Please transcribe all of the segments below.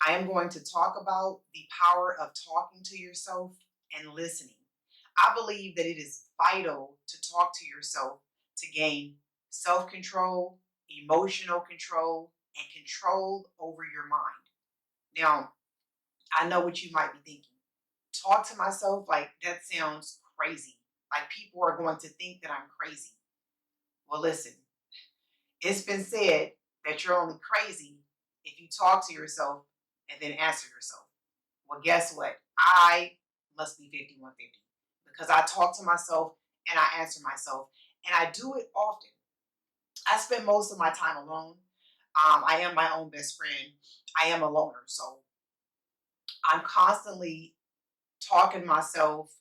I am going to talk about the power of talking to yourself and listening. I believe that it is vital to talk to yourself to gain self control, emotional control, and control over your mind. Now, I know what you might be thinking. Talk to myself, like that sounds crazy. Like people are going to think that I'm crazy. Well, listen, it's been said that you're only crazy if you talk to yourself and then answer yourself. Well, guess what? I must be 5150 because I talk to myself and I answer myself, and I do it often. I spend most of my time alone. I am my own best friend. I am a loner. So I'm constantly talking myself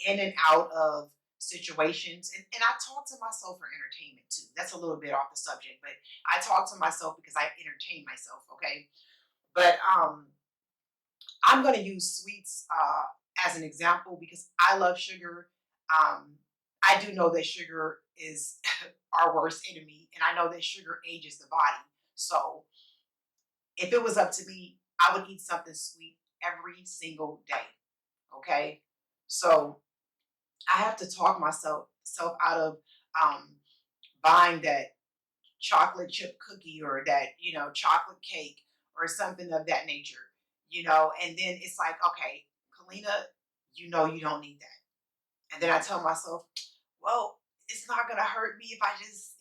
in and out of situations. And I talk to myself for entertainment too. That's a little bit off the subject, but I talk to myself because I entertain myself. Okay. But I'm going to use sweets as an example because I love sugar. Um, I do know that sugar is our worst enemy, and I know that sugar ages the body. So if it was up to me, I would eat something sweet every single day. Okay. So I have to talk myself self out of um, buying that chocolate chip cookie or that, chocolate cake or something of that nature, and then it's like, okay, Kalina, you don't need that. And then I tell myself, well, it's not going to hurt me if I just,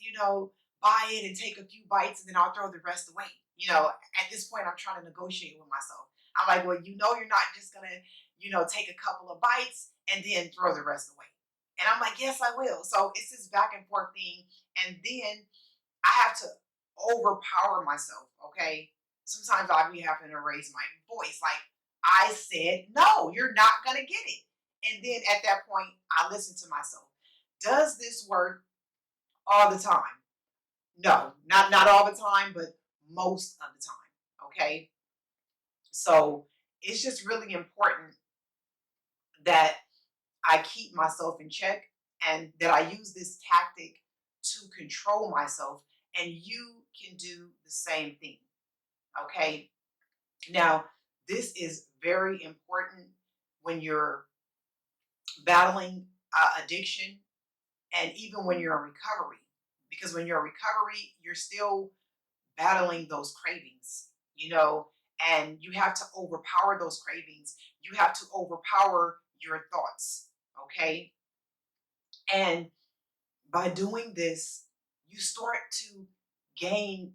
buy it and take a few bites and then I'll throw the rest away. At this point, I'm trying to negotiate with myself. I'm like, well, you're not just going to, take a couple of bites and then throw the rest away. And I'm like, yes, I will. So it's this back and forth thing. And then I have to overpower myself. Okay. Sometimes I'll be having to raise my voice. Like I said, no, you're not going to get it. And then at that point, I listen to myself. Does this work all the time? No, not all the time, but most of the time. Okay. So it's just really important that I keep myself in check and that I use this tactic to control myself. And you can do the same thing. Okay. Now, this is very important when you're battling addiction and even when you're in recovery. Because when you're in recovery, you're still battling those cravings, and you have to overpower those cravings. You have to overpower your thoughts. Okay. And by doing this, you start to gain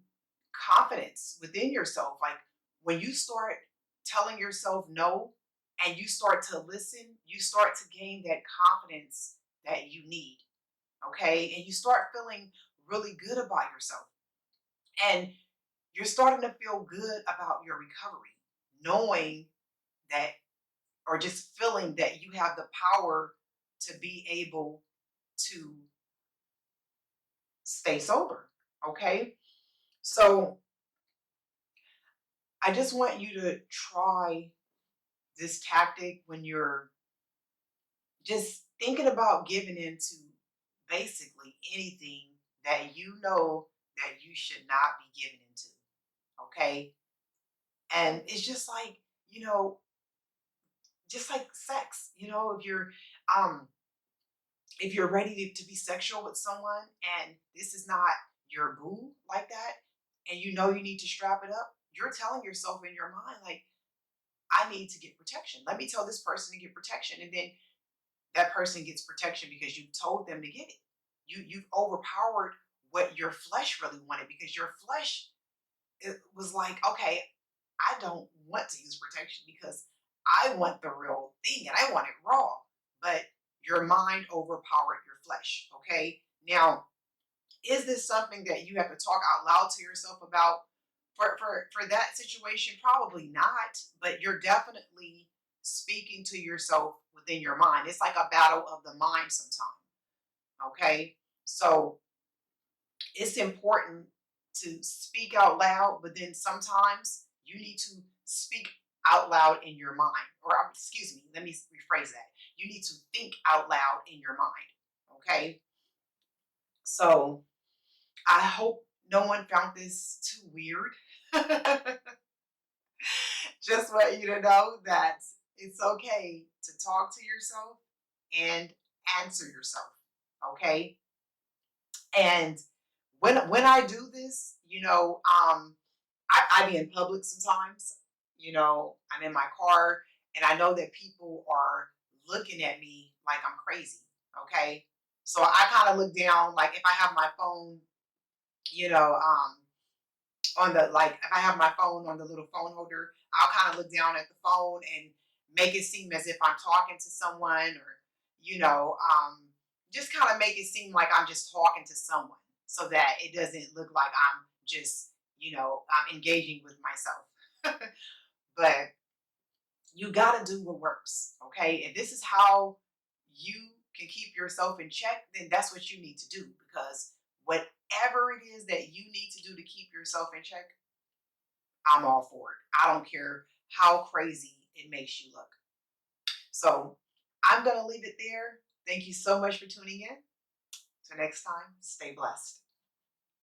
confidence within yourself. Like when you start telling yourself no and you start to listen, you start to gain that confidence that you need. Okay. And you start feeling really good about yourself. And you're starting to feel good about your recovery, knowing that, or just feeling that you have the power to be able to stay sober. Okay. So I just want you to try this tactic when you're just thinking about giving into basically anything that you know that you should not be giving into. Okay. And it's just like sex, um if you're ready to be sexual with someone and this is not your boo like that, and you need to strap it up, you're telling yourself in your mind, like, I need to get protection. Let me tell this person to get protection. And then that person gets protection because you told them to get it. You've overpowered what your flesh really wanted because your flesh, it was like, okay, I don't want to use protection because I want the real thing and I want it raw. But your mind overpowered your flesh. Okay. Now, is this something that you have to talk out loud to yourself about? For that situation, probably not, but you're definitely speaking to yourself within your mind. It's like a battle of the mind sometimes. Okay. So it's important to speak out loud, but then sometimes you need to speak out loud in your mind. Or, excuse me, let me rephrase that. You need to think out loud in your mind. Okay. So I hope no one found this too weird. Just want you to know that it's okay to talk to yourself and answer yourself. Okay. And when I do this, I be in public sometimes. I'm in my car and I know that people are looking at me like I'm crazy. Okay. So I kind of look down, like if I have my phone, you know, on the like if I have my phone on the little phone holder, I'll kind of look down at the phone and make it seem as if I'm talking to someone or, you know, just kind of make it seem like I'm just talking to someone so that it doesn't look like I'm just, I'm engaging with myself. But you got to do what works. Okay. If this is how you can keep yourself in check, then that's what you need to do because whatever it is that you need to do to keep yourself in check, I'm all for it. I don't care how crazy it makes you look. So I'm going to leave it there. Thank you so much for tuning in. Till next time, stay blessed.